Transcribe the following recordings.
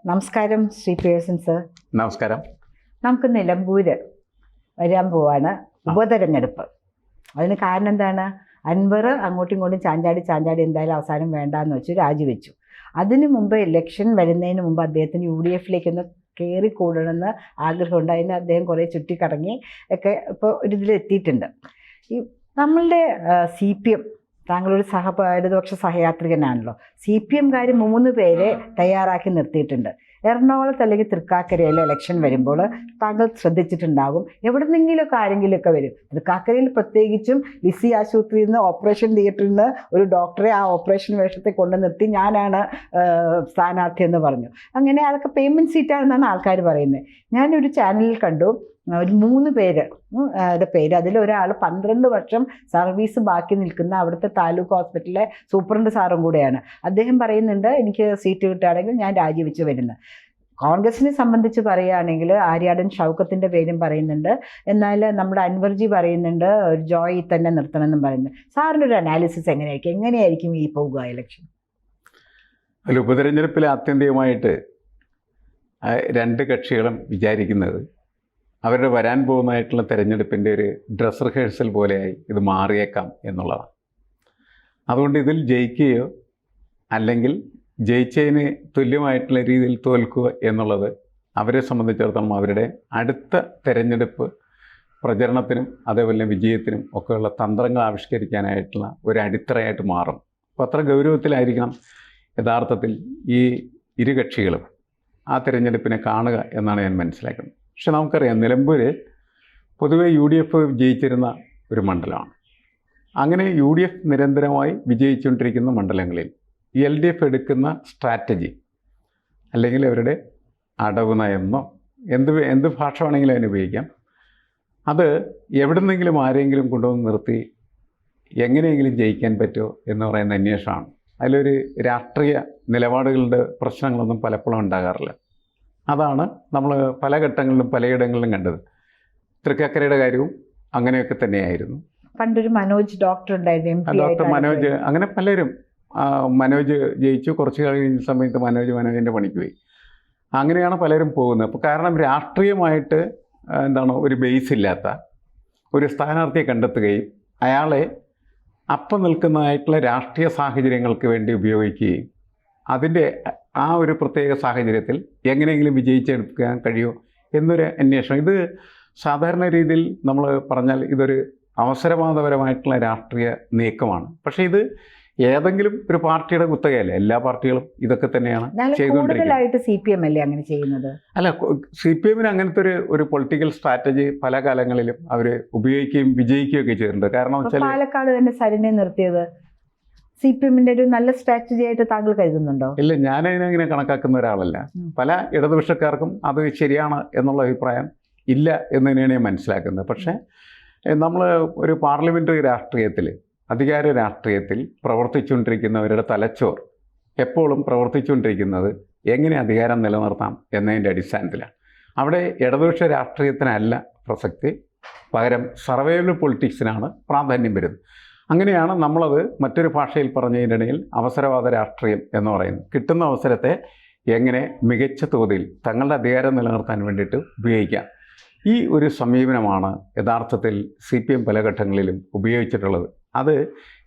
നമസ്കാരം Shri Pearson sir. നമസ്കാരം. നമുക്ക് നിലമ്പൂര് വരാൻ പോവാണ് ഉപതെരഞ്ഞെടുപ്പ്. അതിന് കാരണം എന്താണ്? അൻവർ അങ്ങോട്ടും ഇങ്ങോട്ടും ചാഞ്ചാടി എന്തായാലും അവസാനം വേണ്ടാന്ന് വെച്ചു, രാജിവെച്ചു. അതിനു മുമ്പ് ഇലക്ഷൻ വരുന്നതിന് മുമ്പ് അദ്ദേഹത്തിന് UDF-ലേക്കൊന്ന് കയറിക്കൂടണമെന്ന് ആഗ്രഹമുണ്ട്. അതിന് അദ്ദേഹം കുറേ ചുറ്റിക്കറങ്ങി ഒക്കെ ഇപ്പോൾ ഒരു ഇതിലെത്തിയിട്ടുണ്ട്. ഈ നമ്മളുടെ CPM, താങ്കളൊരു ഇടതുപക്ഷ സഹയാത്രികനാണല്ലോ. CPM-കാർ 3 പേരെ തയ്യാറാക്കി നിർത്തിയിട്ടുണ്ട്. എറണാകുളത്ത് അല്ലെങ്കിൽ തൃക്കാക്കരയിൽ ഇലക്ഷൻ വരുമ്പോൾ താങ്കൾ ശ്രദ്ധിച്ചിട്ടുണ്ടാകും, എവിടെന്നെങ്കിലുമൊക്കെ ആരെങ്കിലുമൊക്കെ വരും. തൃക്കാക്കരയിൽ പ്രത്യേകിച്ചും ലിസി ആശുപത്രിയിൽ നിന്ന്, ഓപ്പറേഷൻ തിയേറ്ററിൽ നിന്ന് ഒരു ഡോക്ടറെ ആ ഓപ്പറേഷൻ വേഷത്തെ കൊണ്ടു നിർത്തി ഞാനാണ് സ്ഥാനാർത്ഥി എന്ന് പറഞ്ഞു. അങ്ങനെ അതൊക്കെ പേയ്മെൻറ്റ് സീറ്റാണെന്നാണ് ആൾക്കാർ പറയുന്നത്. ഞാനൊരു ചാനലിൽ കണ്ടു ഒരു 3 പേര് പേര്, അതിലൊരാൾ 12 വർഷം സർവീസ് ബാക്കി നിൽക്കുന്ന അവിടുത്തെ താലൂക്ക് ഹോസ്പിറ്റലിലെ സൂപ്രണ്ട് സാറും കൂടെയാണ്. അദ്ദേഹം പറയുന്നുണ്ട്, എനിക്ക് സീറ്റ് കിട്ടുകയാണെങ്കിൽ ഞാൻ രാജിവെച്ച് വരുന്നത്. കോൺഗ്രസിനെ സംബന്ധിച്ച് പറയുകയാണെങ്കിൽ ആര്യാടൻ ഷൗക്കത്തിൻ്റെ പേരും പറയുന്നുണ്ട്. എന്നാൽ നമ്മുടെ അൻവർജി പറയുന്നുണ്ട് ജോയി തന്നെ നിർത്തണമെന്നും പറയുന്നുണ്ട്. സാറിൻ്റെ ഒരു അനാലിസിസ് എങ്ങനെയായിരിക്കും ഈ പോകുക ഇലക്ഷൻ? അല്ല, ഉപതെരഞ്ഞെടുപ്പിൽ ആത്യന്തികമായിട്ട് 2 കക്ഷികളും വിചാരിക്കുന്നത് അവരുടെ വരാൻ പോകുന്നതായിട്ടുള്ള തെരഞ്ഞെടുപ്പിൻ്റെ ഒരു ഡ്രസ് റിഹേഴ്സൽ പോലെയായി ഇത് മാറിയേക്കാം എന്നുള്ളതാണ്. അതുകൊണ്ട് ഇതിൽ ജയിക്കുകയോ അല്ലെങ്കിൽ ജയിച്ചതിന് തുല്യമായിട്ടുള്ള രീതിയിൽ തോൽക്കുക എന്നുള്ളത് അവരെ സംബന്ധിച്ചിടത്തോളം അവരുടെ അടുത്ത തെരഞ്ഞെടുപ്പ് പ്രചരണത്തിനും അതേപോലെ വിജയത്തിനും ഒക്കെയുള്ള തന്ത്രങ്ങൾ ആവിഷ്കരിക്കാനായിട്ടുള്ള ഒരു അടിത്തറയായിട്ട് മാറും. അപ്പോൾ അത്ര ഗൗരവത്തിലായിരിക്കണം യഥാർത്ഥത്തിൽ ഈ 2 കക്ഷികളും ആ തിരഞ്ഞെടുപ്പിനെ കാണുക എന്നാണ് ഞാൻ മനസ്സിലാക്കുന്നത്. പക്ഷെ നമുക്കറിയാം, നിലമ്പൂർ പൊതുവെ UDF വിജയിച്ചിരുന്ന ഒരു മണ്ഡലമാണ്. അങ്ങനെ UDF നിരന്തരമായി വിജയിച്ചുകൊണ്ടിരിക്കുന്ന മണ്ഡലങ്ങളിൽ LDF എടുക്കുന്ന സ്ട്രാറ്റജി അല്ലെങ്കിൽ അവരുടെ അടവ് നയെന്നോ എന്ത് ഭാഷ വേണമെങ്കിലും അതിന് ഉപയോഗിക്കാം, അത് എവിടുന്നെങ്കിലും ആരെങ്കിലും കൊണ്ടുവന്ന് നിർത്തി എങ്ങനെയെങ്കിലും ജയിക്കാൻ പറ്റുമോ എന്ന് പറയുന്ന അന്വേഷണമാണ്. അതിലൊരു രാഷ്ട്രീയ നിലപാടുകളുടെ പ്രശ്നങ്ങളൊന്നും പലപ്പോഴും ഉണ്ടാകാറില്ല. അതാണ് നമ്മൾ പല ഘട്ടങ്ങളിലും പലയിടങ്ങളിലും കണ്ടത്. തൃക്കാക്കരയുടെ കാര്യവും അങ്ങനെയൊക്കെ തന്നെയായിരുന്നു. പണ്ടൊരു മനോജ് ഡോക്ടർ ഉണ്ടായിരുന്നു, ഡോക്ടർ മനോജ്, അങ്ങനെ പലരും. മനോജ് ജയിച്ചു, കുറച്ച് കഴിഞ്ഞ സമയത്ത് മനോജിൻ്റെ പണിക്ക് പോയി. അങ്ങനെയാണ് പലരും പോകുന്നത്. അപ്പോൾ കാരണം രാഷ്ട്രീയമായിട്ട് ഒരു ബേസ് ഇല്ലാത്ത ഒരു സ്ഥാനാർത്ഥിയെ കണ്ടെത്തുകയും അയാളെ അപ്പം നിൽക്കുന്നതായിട്ടുള്ള രാഷ്ട്രീയ സാഹചര്യങ്ങൾക്ക് വേണ്ടി ഉപയോഗിക്കുകയും അതിൻ്റെ ആ ഒരു പ്രത്യേക സാഹചര്യത്തിൽ എങ്ങനെയെങ്കിലും വിജയിച്ചെടുക്കാൻ കഴിയുമോ എന്നൊരു അന്വേഷണം. ഇത് സാധാരണ രീതിയിൽ നമ്മൾ പറഞ്ഞാൽ ഇതൊരു അവസരവാദപരമായിട്ടുള്ള രാഷ്ട്രീയ നീക്കമാണ്. പക്ഷേ ഇത് ഏതെങ്കിലും ഒരു പാർട്ടിയുടെ കുത്തകയല്ല. എല്ലാ പാർട്ടികളും ഇതൊക്കെ തന്നെയാണ് ചെയ്തുകൊണ്ടിരിക്കുന്നത്. CPM അല്ലേ അങ്ങനെ ചെയ്യുന്നത്? അല്ല, CPM-ന് അങ്ങനത്തെ ഒരു പൊളിറ്റിക്കൽ സ്ട്രാറ്റജി പല കാലങ്ങളിലും അവർ ഉപയോഗിക്കുകയും വിജയിക്കുകയൊക്കെ ചെയ്തിട്ടുണ്ട്. കാരണം വെച്ചാൽ പാലക്കാട് തന്നെ സരിനെ നിർത്തിയത് CPM-ന്റെ ഒരു നല്ല സ്ട്രാറ്റജി ആയിട്ട് താങ്കൾ കരുതുന്നുണ്ടോ? ഇല്ല, ഞാനതിനെ കണക്കാക്കുന്ന ഒരാളല്ല. പല ഇടതുപക്ഷക്കാർക്കും അത് ശരിയാണ് എന്നുള്ള അഭിപ്രായം ഇല്ല എന്ന് തന്നെയാണ് ഞാൻ മനസ്സിലാക്കുന്നത്. പക്ഷേ നമ്മൾ ഒരു പാർലമെൻ്ററി രാഷ്ട്രീയത്തിൽ, അധികാര രാഷ്ട്രീയത്തിൽ പ്രവർത്തിച്ചുകൊണ്ടിരിക്കുന്നവരുടെ തലച്ചോർ എപ്പോഴും പ്രവർത്തിച്ചുകൊണ്ടിരിക്കുന്നത് എങ്ങനെ അധികാരം നിലനിർത്താം എന്നതിൻ്റെ അടിസ്ഥാനത്തിലാണ്. അവിടെ ഇടതുപക്ഷ രാഷ്ട്രീയത്തിനല്ല പ്രസക്തി, പകരം സർവൈവൽ പൊളിറ്റിക്സിനാണ് പ്രാധാന്യം വരുന്നത്. അങ്ങനെയാണ് നമ്മളത് മറ്റൊരു ഭാഷയിൽ പറഞ്ഞതിനിടയിൽ അവസരവാദ രാഷ്ട്രീയം എന്ന് പറയുന്നത്. കിട്ടുന്ന അവസരത്തെ എങ്ങനെ മികച്ച തോതിൽ തങ്ങളുടെ അധികാരം നിലനിർത്താൻ വേണ്ടിയിട്ട് ഉപയോഗിക്കാം. ഈ ഒരു സമീപനമാണ് യഥാർത്ഥത്തിൽ CPM പല ഘട്ടങ്ങളിലും ഉപയോഗിച്ചിട്ടുള്ളത്. അത്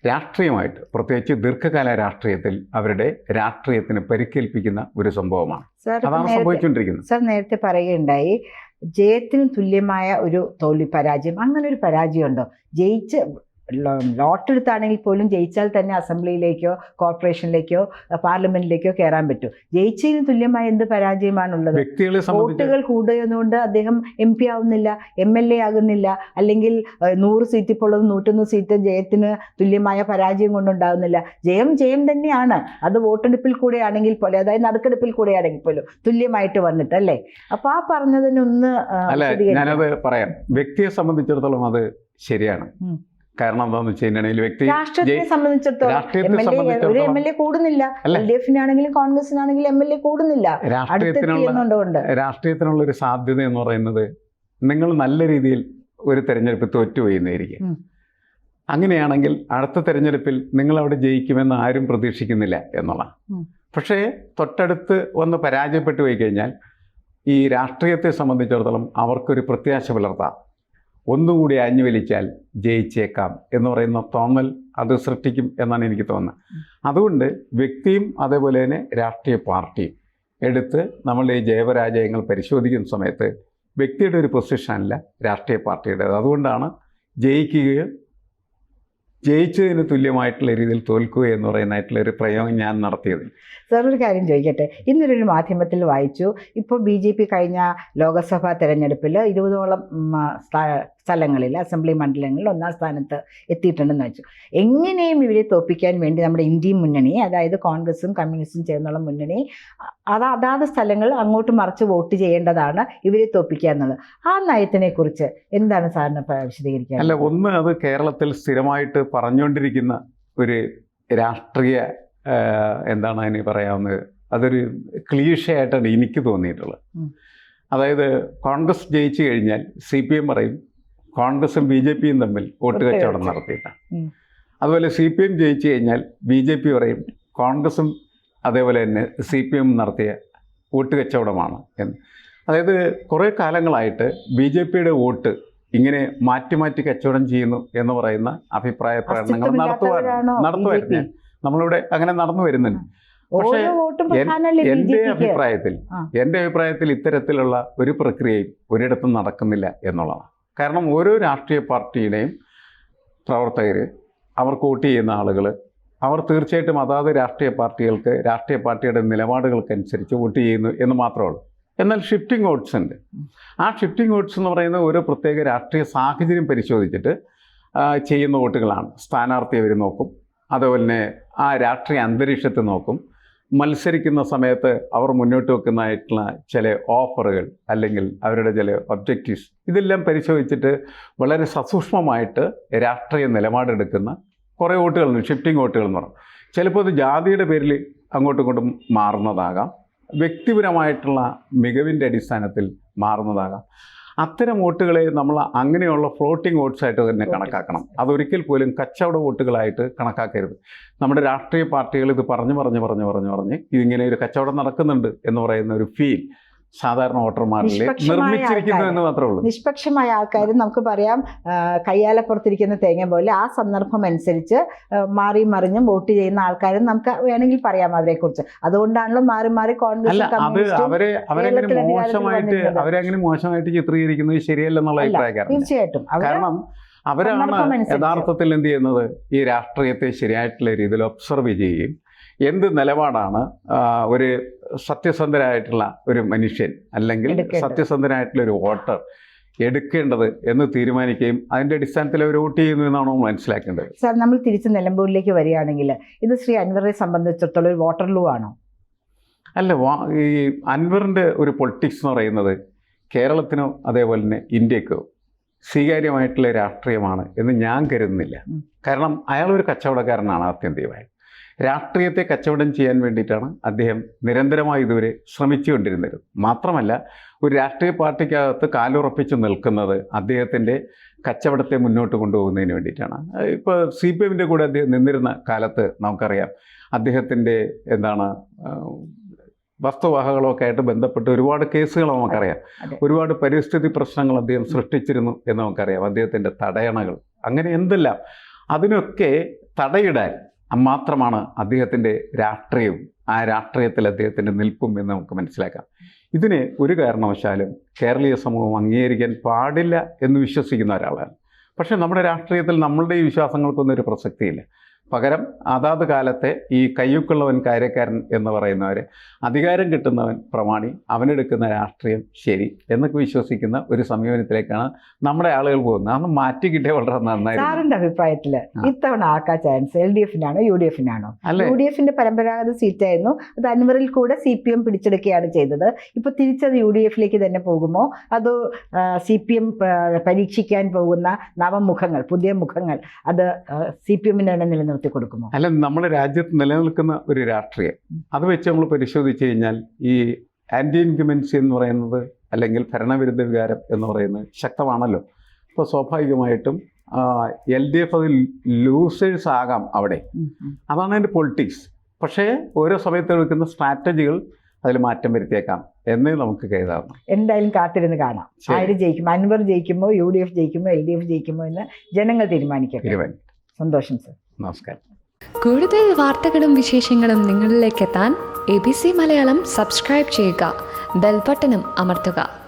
രാഷ്ട്രീയമായിട്ട്, പ്രത്യേകിച്ച് ദീർഘകാല രാഷ്ട്രീയത്തിൽ അവരുടെ രാഷ്ട്രീയത്തിന് പരിക്കേൽപ്പിക്കുന്ന ഒരു സംഭവമാണ്. അതാണ് സംഭവിച്ചുകൊണ്ടിരിക്കുന്നത്. സർ നേരത്തെ പറയുകയുണ്ടായി ജയത്തിന് തുല്യമായ ഒരു തോൽവി പരാജയം. അങ്ങനെ ഒരു പരാജയം ഉണ്ടോ? ജയിച്ച് ലോട്ടെടുത്താണെങ്കിൽ പോലും ജയിച്ചാൽ തന്നെ അസംബ്ലിയിലേക്കോ കോർപ്പറേഷനിലേക്കോ പാർലമെന്റിലേക്കോ കയറാൻ പറ്റും. ജയിച്ചതിന് തുല്യമായ എന്ത് പരാജയമാണുള്ളത്? വോട്ടുകൾ കൂടുന്നതുകൊണ്ട് അദ്ദേഹം MP ആവുന്നില്ല, MLA ആകുന്നില്ല, അല്ലെങ്കിൽ 100 സീറ്റ് ഇപ്പോൾ ഉള്ളത് 101 സീറ്റ് ജയത്തിന് തുല്യമായ പരാജയം കൊണ്ടുണ്ടാകുന്നില്ല. ജയം തന്നെയാണ്. അത് വോട്ടെടുപ്പിൽ കൂടെ ആണെങ്കിൽ പോലും, അതായത് നറുക്കെടുപ്പിൽ കൂടെ ആണെങ്കിൽ പോലും തുല്യമായിട്ട് വന്നിട്ടല്ലേ? അപ്പൊ ആ പറഞ്ഞതിനൊന്ന് ഞാനത് പറയാം. വ്യക്തിയെ സംബന്ധിച്ചിടത്തോളം അത് ശരിയാണ്. കാരണം എന്താണെന്ന് വെച്ച് കഴിഞ്ഞാൽ വ്യക്തി രാഷ്ട്രീയത്തെ സംബന്ധിച്ചിടത്തോളം ഒരു MLA കൂടുന്നില്ല. LDF-നാണെങ്കിലും കോൺഗ്രസിനാണെങ്കിലും MLA കൂടുന്നില്ല. രാഷ്ട്രീയത്തിനുള്ളൊരു സാധ്യത എന്ന് പറയുന്നത്, നിങ്ങൾ നല്ല രീതിയിൽ ഒരു തെരഞ്ഞെടുപ്പ് തോറ്റുപോയി എന്നായിരിക്കും. അങ്ങനെയാണെങ്കിൽ അടുത്ത തെരഞ്ഞെടുപ്പിൽ നിങ്ങൾ അവിടെ ജയിക്കുമെന്ന് ആരും പ്രതീക്ഷിക്കുന്നില്ല എന്നുള്ളതാണ്. പക്ഷേ തൊട്ടടുത്ത് വന്ന് പരാജയപ്പെട്ടു പോയി കഴിഞ്ഞാൽ ഈ രാഷ്ട്രീയത്തെ സംബന്ധിച്ചിടത്തോളം അവർക്കൊരു പ്രത്യാശ പുലർത്താം. ഒന്നുകൂടി അഞ്ഞു വലിച്ചാൽ ജയിച്ചേക്കാം എന്ന് പറയുന്ന തോന്നൽ അത് സൃഷ്ടിക്കും എന്നാണ് എനിക്ക് തോന്നുന്നത്. അതുകൊണ്ട് വ്യക്തിയും അതേപോലെ തന്നെ രാഷ്ട്രീയ പാർട്ടിയും എടുത്ത് നമ്മളുടെ ഈ ജയപരാജയങ്ങൾ പരിശോധിക്കുന്ന സമയത്ത് വ്യക്തിയുടെ ഒരു പൊസിഷനല്ല രാഷ്ട്രീയ പാർട്ടിയുടേത്. അതുകൊണ്ടാണ് ജയിക്കുകയും ജയിച്ചതിന് തുല്യമായിട്ടുള്ള രീതിയിൽ തോൽക്കുക എന്ന് പറയുന്നതായിട്ടുള്ള ഒരു പ്രയോഗം ഞാൻ നടത്തിയത്. സാർ, ഒരു കാര്യം ചോദിക്കട്ടെ. ഇന്നൊരു മാധ്യമത്തിൽ വായിച്ചു, ഇപ്പോൾ BJP കഴിഞ്ഞ ലോക്സഭാ തെരഞ്ഞെടുപ്പിൽ 20ഓളം സ്ഥലങ്ങളിൽ, അസംബ്ലി മണ്ഡലങ്ങളിൽ 1ാം സ്ഥാനത്ത് എത്തിയിട്ടുണ്ടെന്ന് വെച്ചു. എങ്ങനെയും ഇവരെ തോൽപ്പിക്കാൻ വേണ്ടി നമ്മുടെ ഇന്ത്യൻ മുന്നണി, അതായത് കോൺഗ്രസും കമ്മ്യൂണിസ്റ്റും ചേർന്നുള്ള മുന്നണി, അതാത് സ്ഥലങ്ങൾ അങ്ങോട്ട് മറിച്ച് വോട്ട് ചെയ്യേണ്ടതാണ് ഇവരെ തോൽപ്പിക്കുക എന്നുള്ളത്. ആ നയത്തിനെക്കുറിച്ച് എന്താണ് സാറിന് വിശദീകരിക്കാൻ? അല്ല, ഒന്ന്, അത് കേരളത്തിൽ സ്ഥിരമായിട്ട് പറഞ്ഞുകൊണ്ടിരിക്കുന്ന ഒരു രാഷ്ട്രീയ എന്താണ് അതിന് പറയാവുന്നത്, അതൊരു ക്ലീഷയായിട്ടാണ് എനിക്ക് തോന്നിയിട്ടുള്ളത്. അതായത് കോൺഗ്രസ് ജയിച്ചു കഴിഞ്ഞാൽ CPM പറയും കോൺഗ്രസും BJPയും തമ്മിൽ വോട്ട് കച്ചവടം നടത്തിയിട്ടാണ്. അതുപോലെ CPM ജയിച്ചു കഴിഞ്ഞാൽ BJP പറയും കോൺഗ്രസും അതേപോലെ തന്നെ CPM നടത്തിയ വോട്ട് കച്ചവടമാണ് എന്ന്. അതായത് കുറേ കാലങ്ങളായിട്ട് BJPയുടെ വോട്ട് ഇങ്ങനെ മാറ്റി മാറ്റി കച്ചവടം ചെയ്യുന്നു എന്ന് പറയുന്ന അഭിപ്രായ പ്രകടനങ്ങൾ നടത്തുമായിരുന്നു. നമ്മളിവിടെ അങ്ങനെ നടന്നു വരുന്നുണ്ട്. പക്ഷേ എൻ്റെ അഭിപ്രായത്തിൽ ഇത്തരത്തിലുള്ള ഒരു പ്രക്രിയയും ഒരിടത്തും നടക്കുന്നില്ല എന്നുള്ളതാണ്. കാരണം ഓരോ രാഷ്ട്രീയ പാർട്ടിയുടെയും പ്രവർത്തകർ, അവർക്ക് വോട്ട് ചെയ്യുന്ന ആളുകൾ, അവർ തീർച്ചയായിട്ടും അതാത് രാഷ്ട്രീയ പാർട്ടികൾക്ക് രാഷ്ട്രീയ പാർട്ടിയുടെ നിലപാടുകൾക്കനുസരിച്ച് വോട്ട് ചെയ്യുന്നു എന്ന് മാത്രമേ ഉള്ളൂ. എന്നാൽ ഷിഫ്റ്റിംഗ് വോട്ട്സ് ഉണ്ട്. ആ ഷിഫ്റ്റിംഗ് വോട്ട്സ് എന്ന് പറയുന്നത് ഓരോ പ്രത്യേക രാഷ്ട്രീയ സാഹചര്യം പരിശോധിച്ചിട്ട് ചെയ്യുന്ന വോട്ടുകളാണ്. സ്ഥാനാർത്ഥിയെ അവർ നോക്കും, അതുപോലെ തന്നെ ആ രാഷ്ട്രീയ അന്തരീക്ഷത്തെ നോക്കും, മത്സരിക്കുന്ന സമയത്ത് അവർ മുന്നോട്ട് വെക്കുന്നതായിട്ടുള്ള ചില ഓഫറുകൾ അല്ലെങ്കിൽ അവരുടെ ചില ഒബ്ജക്റ്റീവ്സ്, ഇതെല്ലാം പരിശോധിച്ചിട്ട് വളരെ സസൂക്ഷ്മമായിട്ട് രാഷ്ട്രീയ നിലപാടെടുക്കുന്ന കുറേ വോട്ടുകളുണ്ട്. ഷിഫ്റ്റിംഗ് വോട്ടുകൾ എന്ന് പറയും. ചിലപ്പോൾ അത് ജാതിയുടെ പേരിൽ അങ്ങോട്ടും ഇങ്ങോട്ടും മാറുന്നതാകാം, വ്യക്തിപരമായിട്ടുള്ള മികവിൻ്റെ അടിസ്ഥാനത്തിൽ മാറുന്നതാകാം. അത്തരം വോട്ടുകളെ നമ്മൾ അങ്ങനെയുള്ള ഫ്ലോട്ടിംഗ് വോട്ട്സായിട്ട് തന്നെ കണക്കാക്കണം. അതൊരിക്കൽ പോലും കച്ചവട വോട്ടുകളായിട്ട് കണക്കാക്കരുത്. നമ്മുടെ രാഷ്ട്രീയ പാർട്ടികൾ ഇത് പറഞ്ഞ് ഇതിങ്ങനെ ഒരു കച്ചവടം നടക്കുന്നുണ്ട് എന്ന് പറയുന്ന ഒരു ഫീൽ സാധാരണ വോട്ടർമാരിൽ നിർമ്മിച്ചിരിക്കുന്നു എന്ന് മാത്രമേ ഉള്ളൂ. നിഷ്പക്ഷമായ ആൾക്കാരും നമുക്ക് പറയാം കയ്യാലപ്പുറത്തിരിക്കുന്ന തേങ്ങ പോലെ ആ സന്ദർഭം അനുസരിച്ച് മാറി മറിഞ്ഞും വോട്ട് ചെയ്യുന്ന ആൾക്കാരും നമുക്ക് വേണമെങ്കിൽ പറയാം അവരെ കുറിച്ച്. അതുകൊണ്ടാണല്ലോ മാറി മാറി കോൺഗ്രസ് അവരങ്ങനെ മോശമായിട്ട് ചിത്രീകരിക്കുന്നത് ശരിയല്ലെന്നുള്ള അഭിപ്രായക്കാരാണ്. തീർച്ചയായിട്ടും. കാരണം അവരാണ് യഥാർത്ഥത്തിൽ എന്ത് ചെയ്യുന്നത്, ഈ രാഷ്ട്രീയത്തെ ശരിയായിട്ടുള്ള രീതിയിൽ ഒബ്സർവ് ചെയ്യുകയും എന്ത് നിലപാടാണ് ഒരു സത്യസന്ധരായിട്ടുള്ള ഒരു മനുഷ്യൻ അല്ലെങ്കിൽ സത്യസന്ധനായിട്ടുള്ള ഒരു വോട്ടർ എടുക്കേണ്ടത് എന്ന് തീരുമാനിക്കുകയും അതിൻ്റെ അടിസ്ഥാനത്തിൽ അവർ വോട്ട് ചെയ്യുന്നു എന്നാണോ മനസ്സിലാക്കേണ്ടത്. സാർ, നമ്മൾ തിരിച്ച് നിലമ്പൂരിലേക്ക് വരികയാണെങ്കിൽ ഇത് ശ്രീ അൻവറിനെ സംബന്ധിച്ചിടത്തോളം ഒരു വോട്ടർ ലൂ ആണോ? അല്ല, ഈ അൻവറിൻ്റെ ഒരു പൊളിറ്റിക്സ് എന്ന് പറയുന്നത് കേരളത്തിനോ അതേപോലെ തന്നെ ഇന്ത്യക്കോ സ്വീകാര്യമായിട്ടുള്ള രാഷ്ട്രീയമാണ് എന്ന് ഞാൻ കരുതുന്നില്ല. കാരണം അയാളൊരു കച്ചവടക്കാരനാണ്. ആത്യന്തികമായി രാഷ്ട്രീയത്തെ കച്ചവടം ചെയ്യാൻ വേണ്ടിയിട്ടാണ് അദ്ദേഹം നിരന്തരമായി ഇതുവരെ ശ്രമിച്ചുകൊണ്ടിരുന്നത്. മാത്രമല്ല, ഒരു രാഷ്ട്രീയ പാർട്ടിക്കകത്ത് കാലുറപ്പിച്ച് നിൽക്കുന്നത് അദ്ദേഹത്തിൻ്റെ കച്ചവടത്തെ മുന്നോട്ട് കൊണ്ടുപോകുന്നതിന് വേണ്ടിയിട്ടാണ്. ഇപ്പോൾ CPMൻ്റെ കൂടെ അദ്ദേഹം നിന്നിരുന്ന കാലത്ത് നമുക്കറിയാം അദ്ദേഹത്തിൻ്റെ വസ്തുവകകളൊക്കെ ആയിട്ട് ബന്ധപ്പെട്ട് ഒരുപാട് കേസുകൾ നമുക്കറിയാം. ഒരുപാട് പരിസ്ഥിതി പ്രശ്നങ്ങൾ അദ്ദേഹം സൃഷ്ടിച്ചിരുന്നു എന്ന് നമുക്കറിയാം. അദ്ദേഹത്തിൻ്റെ തടയണകൾ, അങ്ങനെ എന്തെല്ലാം, അതിനൊക്കെ തടയിടാൻ മാത്രമാണ് അദ്ദേഹത്തിൻ്റെ രാഷ്ട്രീയവും ആ രാഷ്ട്രീയത്തിൽ അദ്ദേഹത്തിൻ്റെ നിൽപ്പും എന്ന് നമുക്ക് മനസ്സിലാക്കാം. ഇതിനെ ഒരു കാരണവശാലും കേരളീയ സമൂഹം അംഗീകരിക്കാൻ പാടില്ല എന്ന് വിശ്വസിക്കുന്ന ഒരാളാണ്. പക്ഷേ നമ്മുടെ രാഷ്ട്രീയത്തിൽ നമ്മളുടെ ഈ വിശ്വാസങ്ങൾക്കൊന്നും ഒരു പ്രസക്തിയില്ല. പകരം അതാത് കാലത്തെ ഈ കയ്യൊക്കുള്ളവൻ കാര്യക്കാരൻ എന്ന് പറയുന്നവരെ, അധികാരം കിട്ടുന്നവൻ പ്രമാണി, അവനെടുക്കുന്ന രാഷ്ട്രീയം ശരി എന്നൊക്കെ വിശ്വസിക്കുന്ന ഒരു സമീപനത്തിലേക്കാണ് നമ്മുടെ ആളുകൾ പോകുന്നത്. അതൊന്ന് മാറ്റി കിട്ടിയ വളരെ നന്നായിരുന്നു. സാറിന്റെ അഭിപ്രായത്തിൽ ഇത്തവണ ആർക്കാ ചാൻസ്? LDF-നാണോ UDF-നാണോ? UDF-ന്റെ പരമ്പരാഗത സീറ്റായിരുന്നു, അത് അൻവറിൽ കൂടെ CPM പിടിച്ചെടുക്കുകയാണ് ചെയ്തത്. ഇപ്പൊ തിരിച്ചത് UDF-ലേക്ക് തന്നെ പോകുമോ, അതോ CPM പരീക്ഷിക്കാൻ പോകുന്ന നവമുഖങ്ങൾ, പുതിയ മുഖങ്ങൾ, അത് CPM-ന് തന്നെ നിലനിർത്തും കൊടുക്കുമോ? അല്ല, നമ്മുടെ രാജ്യത്ത് നിലനിൽക്കുന്ന ഒരു രാഷ്ട്രീയം അത് വെച്ച് നമ്മൾ പരിശോധിച്ച് കഴിഞ്ഞാൽ ഈ ആൻറ്റി ഇൻക്യുമൻസി എന്ന് പറയുന്നത് അല്ലെങ്കിൽ ഭരണവിരുദ്ധ വികാരം എന്ന് പറയുന്നത് ശക്തമാണല്ലോ. അപ്പോൾ സ്വാഭാവികമായിട്ടും LDF അതിൽ ലൂസേഴ്സ് ആകാം അവിടെ. അതാണ് അതിൻ്റെ പൊളിറ്റിക്സ്. പക്ഷേ ഓരോ സമയത്ത് എടുക്കുന്ന സ്ട്രാറ്റജികൾ അതിൽ മാറ്റം വരുത്തിയേക്കാം എന്നേ നമുക്ക് കരുതാവുന്നു. എന്തായാലും കാത്തിരുന്ന് കാണാം. ആര് ജയിക്കും, അൻവർ ജയിക്കുമോ, UDF ജയിക്കുമോ, LDF ജയിക്കുമോ എന്ന് ജനങ്ങൾ തീരുമാനിക്കട്ടെ. സന്തോഷം സർ. നമസ്കാരം. കൂടുതൽ വാർത്തകളും വിശേഷങ്ങളും നിങ്ങളിലേക്ക് എത്താൻ ABC മലയാളം സബ്സ്ക്രൈബ് ചെയ്യുക, ബെൽബട്ടനും അമർത്തുക.